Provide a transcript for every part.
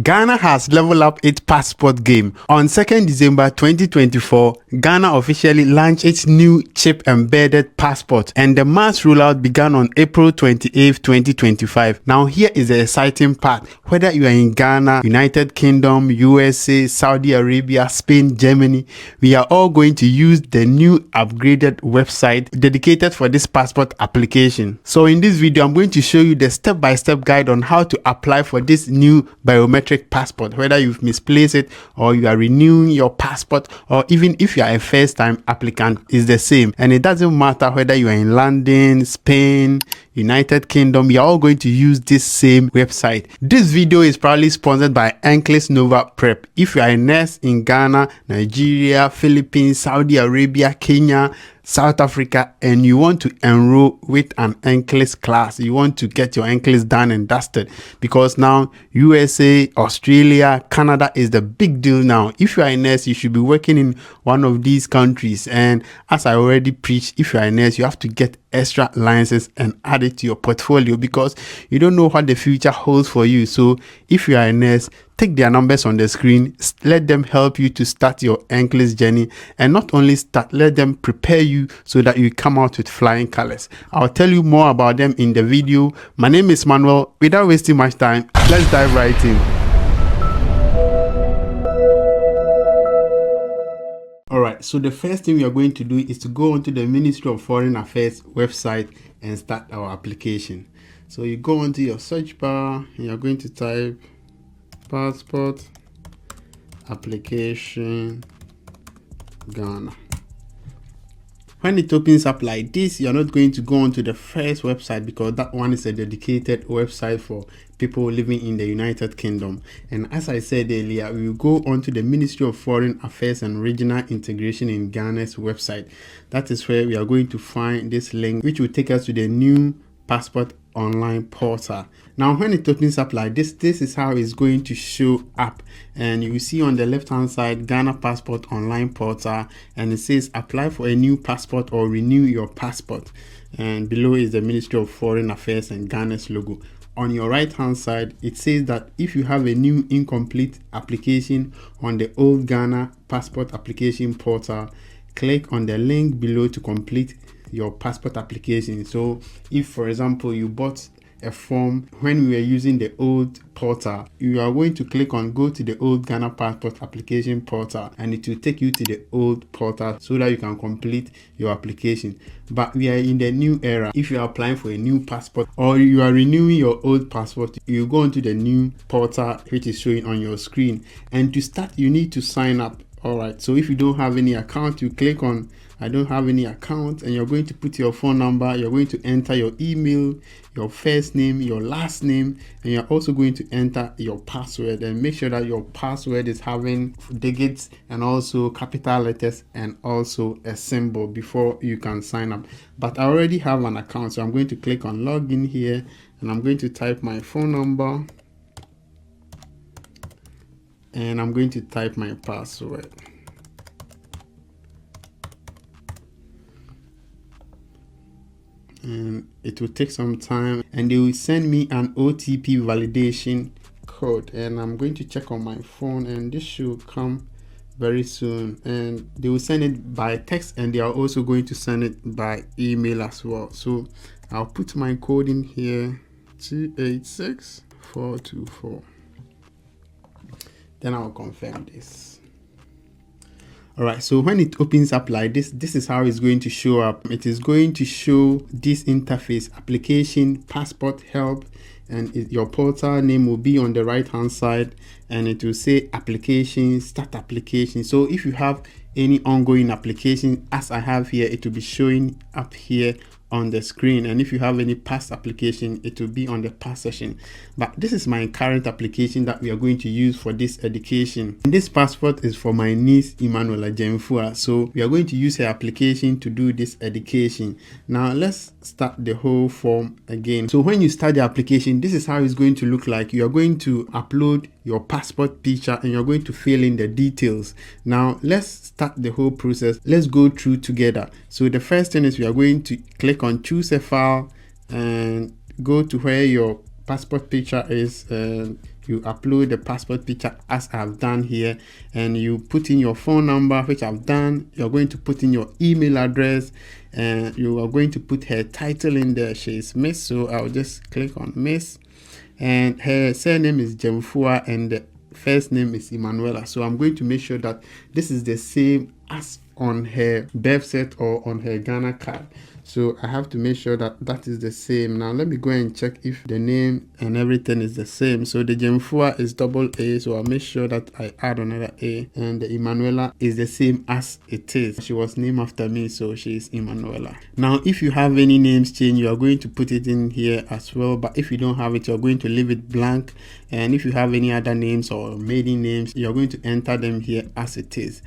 Ghana has leveled up its passport game. On 2nd December 2024, Ghana officially launched its new chip-embedded passport, and the mass rollout began on April 28, 2025. Now here is the exciting part. Whether you are in Ghana, United Kingdom, USA, Saudi Arabia, Spain, Germany, we are all going to use the new upgraded website dedicated for this passport application. So in this video, I'm going to show you the step-by-step guide on how to apply for this new biometric passport, whether you've misplaced it or you are renewing your passport, or even if you are a first-time applicant, is the same. And it doesn't matter whether you are in London, Spain, United Kingdom, you're all going to use this same website. This video is proudly sponsored by Enclis Nova Prep. If you are a nurse in Ghana, Nigeria, Philippines, Saudi Arabia, Kenya, South Africa, and you want to enroll with an Enclis class, you want to get your Enclis done and dusted, because now USA, Australia, Canada is the big deal now. If you are a nurse, you should be working in one of these countries, and as I already preached, if you are a nurse, you have to get extra licenses and add it to your portfolio, because you don't know what the future holds for you. So if you are a nurse, take their numbers on the screen, let them help you to start your Enclis journey, and not only start, let them prepare you so that you come out with flying colors. I'll tell you more about them in the video. My name is Manuel. Without wasting much time, let's dive right in. Alright, so the first thing we are going to do is to go onto the Ministry of Foreign Affairs website and start our application. So you go onto your search bar and you're going to type passport application Ghana. When it opens up like this, you're not going to go onto the first website, because that one is a dedicated website for people living in the United Kingdom. And as I said earlier, we will go onto the Ministry of Foreign Affairs and Regional Integration in Ghana's website. That is where we are going to find this link, which will take us to the new passport online portal. Now when it opens up like this, this is how it's going to show up, and you will see on the left hand side Ghana passport online portal, and it says apply for a new passport or renew your passport, and below is the Ministry of Foreign Affairs and Ghana's logo. On your right hand side, it says that if you have a new incomplete application on the old Ghana passport application portal, click on the link below to complete your passport application. So if, for example, you bought a form when we were using the old portal, you are going to click on go to the old Ghana passport application portal, and it will take you to the old portal so that you can complete your application. But we are in the new era. If you are applying for a new passport or you are renewing your old passport, you go into the new portal which is showing on your screen, and to start you need to sign up. Alright, so if you don't have any account, you click on I don't have any account, and you're going to put your phone number, you're going to enter your email, your first name, your last name, and you're also going to enter your password, and make sure that your password is having digits and also capital letters and also a symbol before you can sign up. But I already have an account, so I'm going to click on login here, and I'm going to type my phone number, and I'm going to type my password. And it will take some time, and they will send me an OTP validation code, and I'm going to check on my phone, and this should come very soon. And they will send it by text, and they are also going to send it by email as well. So I'll put my code in here, 286424. Then I'll confirm this. Alright, so when it opens up like this, this is how it's going to show up. It is going to show this interface: application, passport, help, and your portal name will be on the right hand side, and it will say application, start application. So if you have any ongoing application, as I have here, it will be showing up here on the screen, and if you have any past application, it will be on the past session. But this is my current application that we are going to use for this education. And this passport is for my niece Emanuela Jemfua, so we are going to use her application to do this education. Now let's start the whole form again. So when you start the application, this is how it's going to look like. You are going to upload your passport picture, and you're going to fill in the details. Now let's start the whole process. Let's go through together. So the first thing is we are going to click on choose a file and go to where your passport picture is, and you upload the passport picture as I've done here, and you put in your phone number, which I've done. You're going to put in your email address, and you are going to put her title in there. She is Miss, so I'll just click on Miss, and her surname is Jemfua and the first name is Emanuela. So I'm going to make sure that this is the same as on her birth cert or on her Ghana card. So I have to make sure that that is the same. Now let me go and check if the name and everything is the same. So the Jemfua is double A, so I'll make sure that I add another A, and the Emanuela is the same as it is. She was named after me, so she is Emanuela. Now if you have any names change, you are going to put it in here as well, but if you don't have it, you're going to leave it blank. And if you have any other names or maiden names, you're going to enter them here as it is.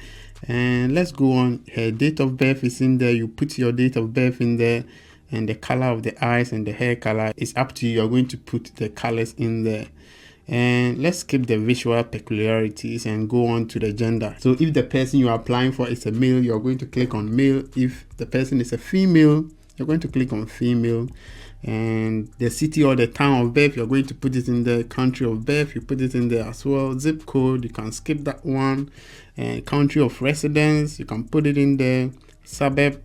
And let's go on. Her date of birth is in there. You put your date of birth in there, and the color of the eyes and the hair color is up to you. You're going to put the colors in there. And let's skip the visual peculiarities and go on to the gender. So if the person you are applying for is a male, you're going to click on male. If the person is a female, you're going to click on female. And the city or the town of birth, you're going to put it in the country of birth, you put it in there as well. Zip code, you can skip that one. And country of residence, you can put it in there. Suburb,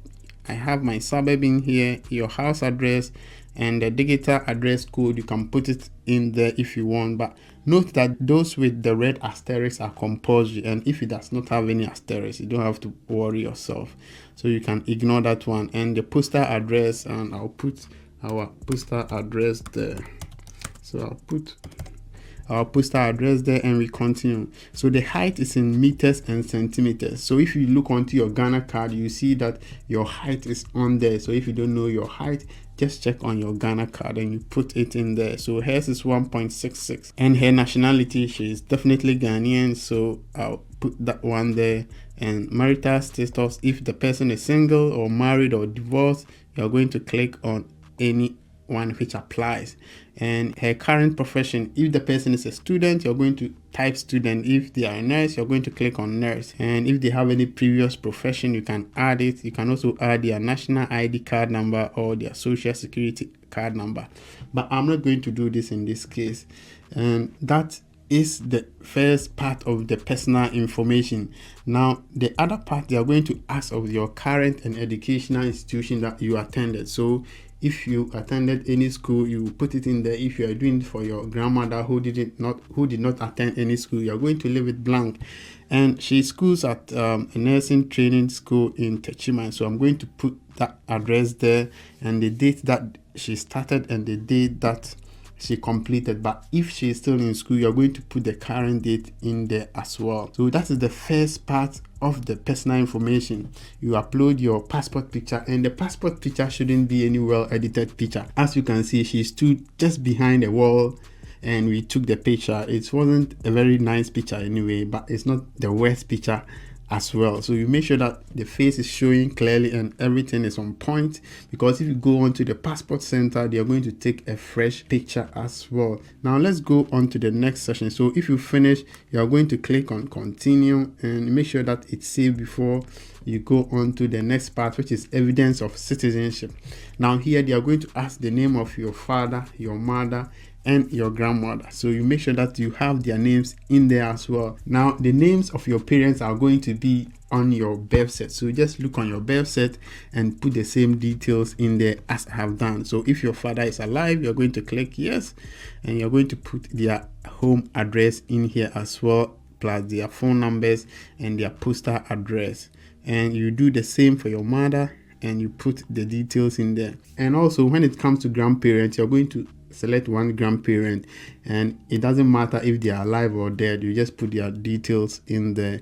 I have my suburb in here. Your house address and the digital address code, you can put it in there if you want, but note that those with the red asterisk are compulsory, and if it does not have any asterisk, you don't have to worry yourself, so you can ignore that one. And the postal address, and I'll put our postal address there. So I'll put our postal address there, and we continue. So the height is in meters and centimeters. So if you look onto your Ghana card, you see that your height is on there. So if you don't know your height, just check on your Ghana card and you put it in there. So hers is 1.66, and her nationality, she is definitely Ghanaian, so I'll put that one there. And marital status, if the person is single or married or divorced, you're going to click on any one which applies. And her current profession, if the person is a student, you're going to type student. If they are a nurse, you're going to click on nurse. And if they have any previous profession, you can add it. You can also add their national ID card number or their social security card number, but I'm not going to do this in this case. And that is the first part of the personal information. Now the other part, they are going to ask of your current and educational institution that you attended. So if you attended any school, you put it in there. If you are doing it for your grandmother who did not attend any school, you are going to leave it blank. And she schools at a nursing training school in Techiman, so I'm going to put that address there and the date that she started and the date that she completed. But if she is still in school, you're going to put the current date in there as well. So that is the first part of the personal information. You upload your passport picture, and the passport picture shouldn't be any well edited picture. As you can see, she stood just behind the wall and we took the picture. It wasn't a very nice picture anyway, but it's not the worst picture as well. So you make sure that the face is showing clearly and everything is on point, because if you go on to the passport center, they are going to take a fresh picture as well. Now let's go on to the next session. So if you finish, you are going to click on continue and make sure that it's saved before you go on to the next part, which is evidence of citizenship. Now here they are going to ask the name of your father, your mother, and your grandmother. So you make sure that you have their names in there as well. Now the names of your parents are going to be on your birth cert. So just look on your birth cert and put the same details in there as I have done. So if your father is alive, you're going to click yes, and you're going to put their home address in here as well, plus their phone numbers and their postal address. And you do the same for your mother and you put the details in there. And also when it comes to grandparents, you're going to select one grandparent, and it doesn't matter if they are alive or dead, you just put their details in there.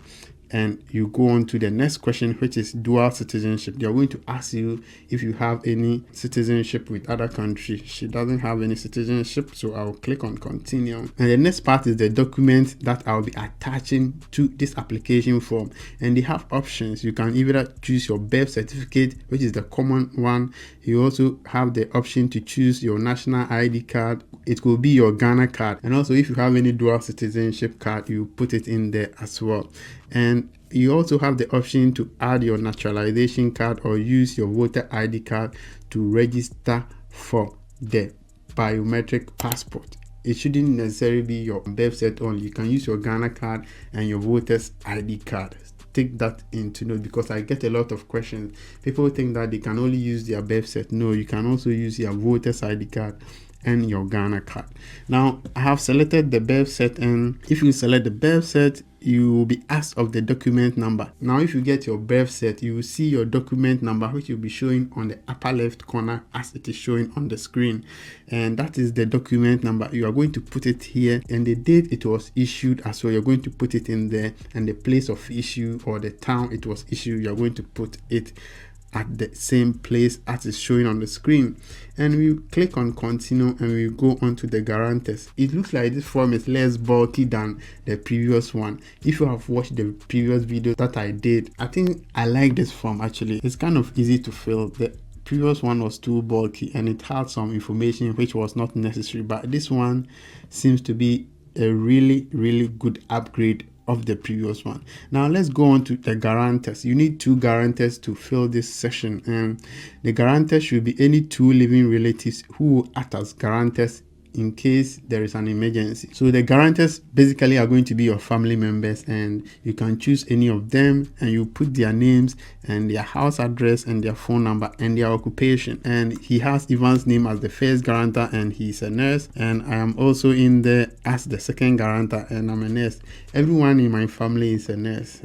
And you go on to the next question, which is dual citizenship. They are going to ask you if you have any citizenship with other countries. She doesn't have any citizenship, so I'll click on continue. And the next part is the document that I'll be attaching to this application form. And they have options. You can either choose your birth certificate, which is the common one. You also have the option to choose your national ID card. It will be your Ghana card. And also if you have any dual citizenship card, you put it in there as well. And you also have the option to add your naturalization card or use your voter ID card to register for the biometric passport. it shouldn't necessarily be your birth cert only. You can use your Ghana card and your voter's ID card. Take that into note, because I get a lot of questions. People think that they can only use their birth cert. No, you can also use your voter's ID card and your Ghana card. Now, I have selected the birth cert, and if you select the birth cert, you will be asked of the document number. Now, if you get your birth cert, you will see your document number, which will be showing on the upper left corner as it is showing on the screen. And that is the document number. You are going to put it here, and the date it was issued as well. You're going to put it in there, and the place of issue or the town it was issued, you're going to put it at the same place as is showing on the screen. And we click on continue, and we go on to the guarantors. It looks like this form is less bulky than the previous one. If you have watched the previous video that I did, I think I like this form actually. It's kind of easy to fill. The previous one was too bulky and it had some information which was not necessary, but this one seems to be a really good upgrade of the previous one. Now let's go on to the guarantors. You need 2 guarantors to fill this section, and the guarantors should be any 2 living relatives who will act as guarantors in case there is an emergency. So the guarantors basically are going to be your family members, and you can choose any of them, and you put their names and their house address and their phone number and their occupation. And he has Ivan's name as the first guarantor, and he's a nurse, and I am also in there as the second guarantor, and I'm a nurse. Everyone in my family is a nurse.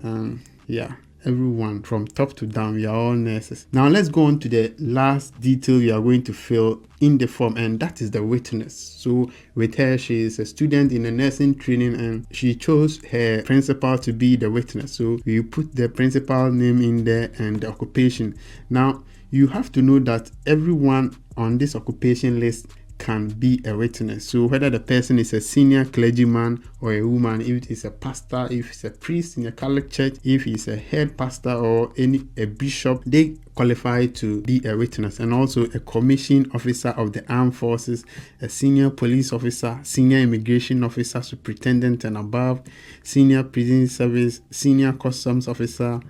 Yeah, everyone from top to down, we are all nurses. Now let's go on to the last detail you are going to fill in the form, and that is the witness. So with her, she is a student in a nursing training, and she chose her principal to be the witness. So you put the principal name in there and the occupation. Now you have to know that everyone on this occupation list can be a witness. So whether the person is a senior clergyman or a woman, if it is a pastor, if it's a priest in a Catholic church, if he's a head pastor or a bishop, they qualify to be a witness. And also a commissioned officer of the armed forces, a senior police officer, senior immigration officer, superintendent and above, senior prison service, senior customs officer,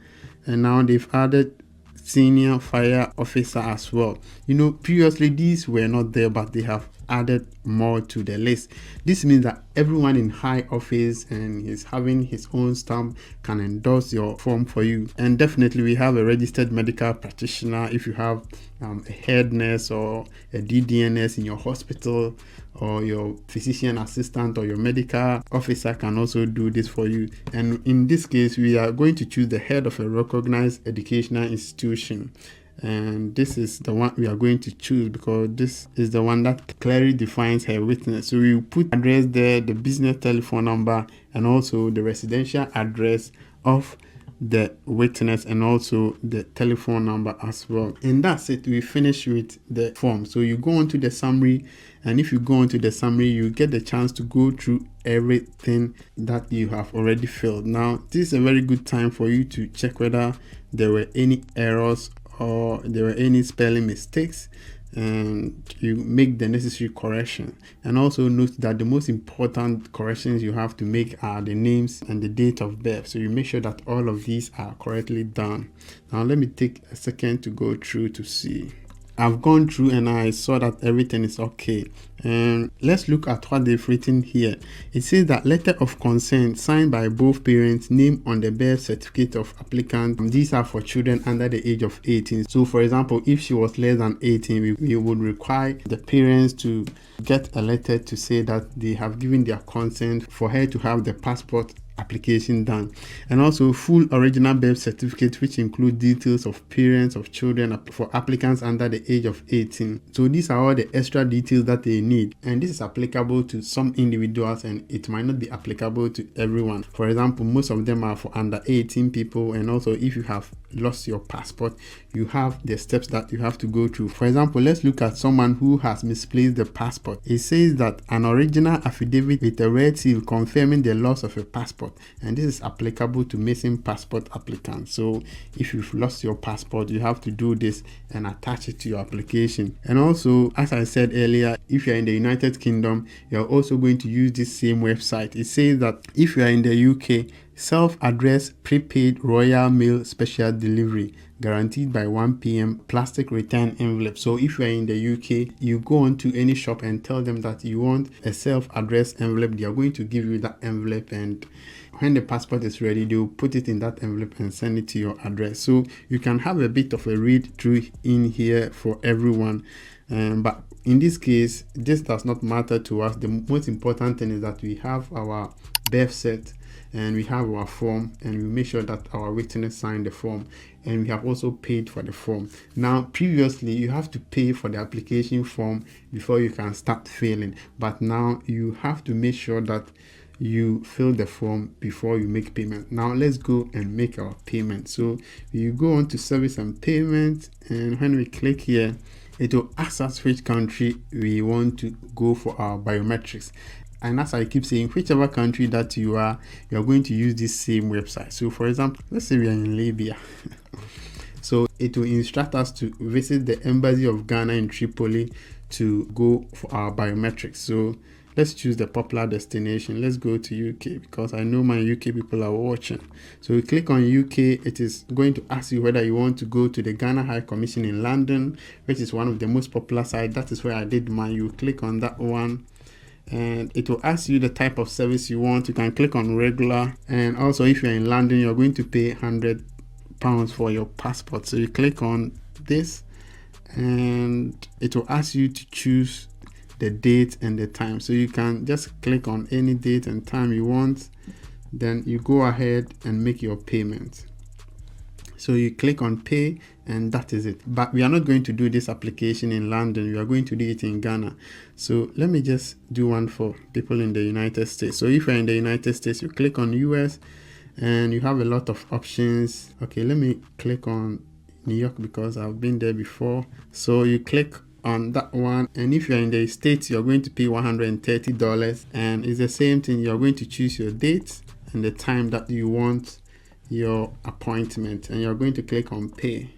and now they've added senior fire officer as well. You know, previously these were not there, but they have added more to the list. This means that everyone in high office and is having his own stamp can endorse your form for you. And definitely we have a registered medical practitioner. If you have a head nurse or a DDNS in your hospital, or your physician assistant or your medical officer can also do this for you. And in this case, we are going to choose the head of a recognized educational institution. And this is the one we are going to choose because this is the one that clearly defines her witness. So we put address there, the business telephone number, and also the residential address of the witness, and also the telephone number as well. And that's it. We finish with the form. So you go on to the summary, and if you go on to the summary, you get the chance to go through everything that you have already filled. Now this is a very good time for you to check whether there were any errors or there were any spelling mistakes, and you make the necessary correction. And also note that the most important corrections you have to make are the names and the date of birth. So you make sure that all of these are correctly done. Now let me take a second to go through to see. I've gone through and I saw that everything is okay. And let's look at what they've written here. It says that letter of consent signed by both parents, name on the birth certificate of applicant. These are for children under the age of 18. So for example, if she was less than 18, we would require the parents to get a letter to say that they have given their consent for her to have the passport application done. And also full original birth certificate, which include details of parents of children for applicants under the age of 18. So these are all the extra details that they need, and this is applicable to some individuals and it might not be applicable to everyone. For example, most of them are for under 18 people, and also if you have lost your passport, you have the steps that you have to go through. For example, let's look at someone who has misplaced the passport. It says that an original affidavit with a red seal confirming the loss of a passport, and this is applicable to missing passport applicants. So if you've lost your passport, you have to do this and attach it to your application. And also, as I said earlier, if you're in the United Kingdom, you're also going to use this same website. It says that if you are in the UK, self-addressed prepaid royal mail special delivery guaranteed by 1 p.m. plastic return envelope. So if you are in the UK, you go on to any shop and tell them that you want a self-addressed envelope. They are going to give you that envelope, and when the passport is ready, they'll put it in that envelope and send it to your address. So you can have a bit of a read through in here for everyone, but in this case, this does not matter to us. The most important thing is that we have our birth cert and we have our form, and we make sure that our witness signed the form, and we have also paid for the form. Now, previously you have to pay for the application form before you can start filling, but now you have to make sure that you fill the form before you make payment. Now let's go and make our payment. So you go on to service and payment, and when we click here, it will ask us which country we want to go for our biometrics. And as I keep saying, whichever country that you are going to use this same website. So for example, let's say we are in Libya. So it will instruct us to visit the embassy of Ghana in Tripoli to go for our biometrics. So let's choose the popular destination. Let's go to UK because I know my UK people are watching. So we click on UK. It is going to ask you whether you want to go to the Ghana High Commission in London, which is one of the most popular sites. That is where I did mine. You click on that one, and it will ask you the type of service you want. You can click on regular, and also if you're in London, you're going to pay £100 for your passport. So you click on this, and it will ask you to choose the date and the time. So you can just click on any date and time you want, then you go ahead and make your payment. So you click on pay, and that is it. But we are not going to do this application in London. We are going to do it in Ghana. So let me just do one for people in the United States. So if you're in the United States, you click on US, and you have a lot of options. Okay, let me click on New York because I've been there before. So you click on that one, and if you're in the States, you're going to pay $130, and it's the same thing. You're going to choose your date and the time that you want your appointment, and you're going to click on pay.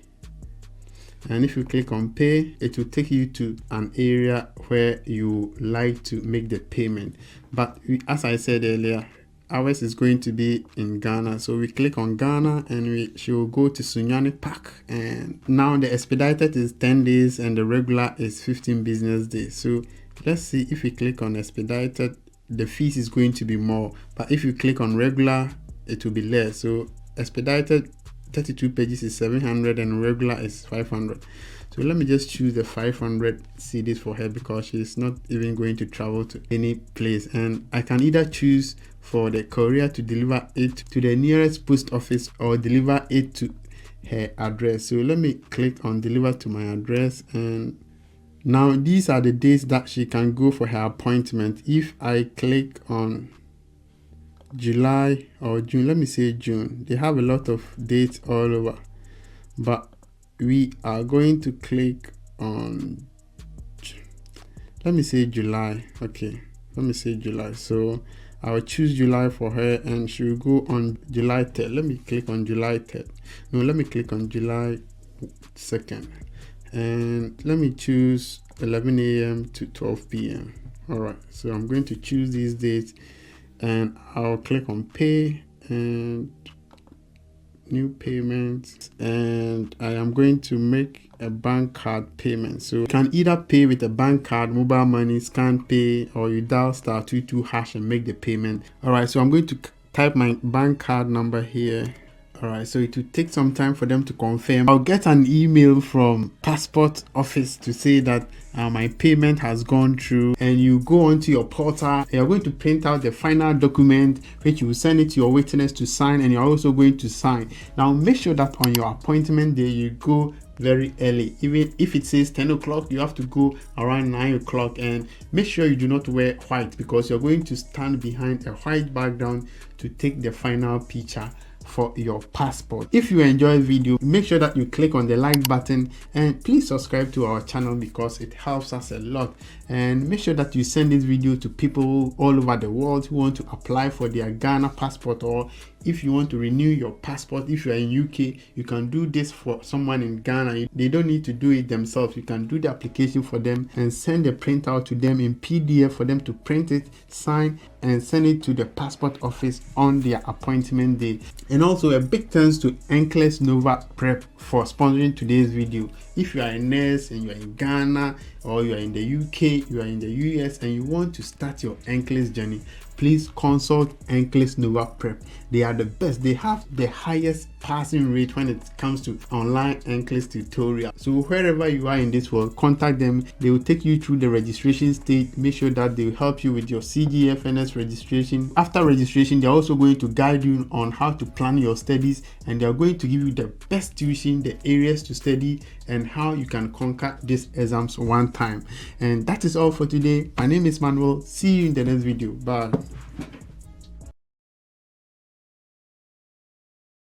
And if you click on pay, it will take you to an area where you like to make the payment. But as I said earlier, ours is going to be in Ghana. So we click on Ghana, and she will go to Sunyani Park. And now the expedited is 10 days and the regular is 15 business days. So let's see, if we click on expedited, the fees is going to be more. But if you click on regular, it will be less. So expedited 32 pages is 700 and regular is 500. So let me just choose the 500 CDs for her because she's not even going to travel to any place. And I can either choose for the courier to deliver it to the nearest post office or deliver it to her address. So let me click on deliver to my address, and now these are the days that she can go for her appointment. If I click on July or June, let me say June, they have a lot of dates all over, but we are going to click on, let me say July. Okay, let me say July. So I'll choose July for her, and she will go on July 3rd. Let me click on July 3rd. No, let me click on July 2nd, and let me choose 11 a.m. to 12 p.m. All right, so I'm going to choose these dates, and I'll click on pay and new payment, and I am going to make a bank card payment. So you can either pay with a bank card, mobile money, scan pay, or you dial *22# and make the payment. All right, so I'm going to type my bank card number here. All right, so it will take some time for them to confirm. I'll get an email from passport office to say that my payment has gone through, and you go onto your portal. You're going to print out the final document, which you will send it to your witness to sign, and you're also going to sign. Now make sure that on your appointment day you go very early. Even if it says 10 o'clock, you have to go around 9 o'clock, and make sure you do not wear white because you're going to stand behind a white background to take the final picture for your passport. If you enjoy the video, make sure that you click on the like button, and please subscribe to our channel because it helps us a lot. And make sure that you send this video to people all over the world who want to apply for their Ghana passport or If you want to renew your passport, if you are in UK, you can do this for someone in Ghana. They don't need to do it themselves. You can do the application for them and send the printout to them in PDF for them to print it, sign, and send it to the passport office on their appointment day. And also a big thanks to Encles Nova Prep for sponsoring today's video. If you are a nurse and you are in Ghana, or you are in the UK, you are in the US, and you want to start your Encles journey, please consult Encles Nova Prep. They are the best. They have the highest passing rate when it comes to online Encles tutorial. So wherever you are in this world, contact them. They will take you through the registration stage. Make sure that they will help you with your CGFNS registration. After registration, they're also going to guide you on how to plan your studies, and they're going to give you the best tuition, the areas to study, and how you can conquer these exams one time. And that is all for today. My name is Manuel. See you in the next video. Bye.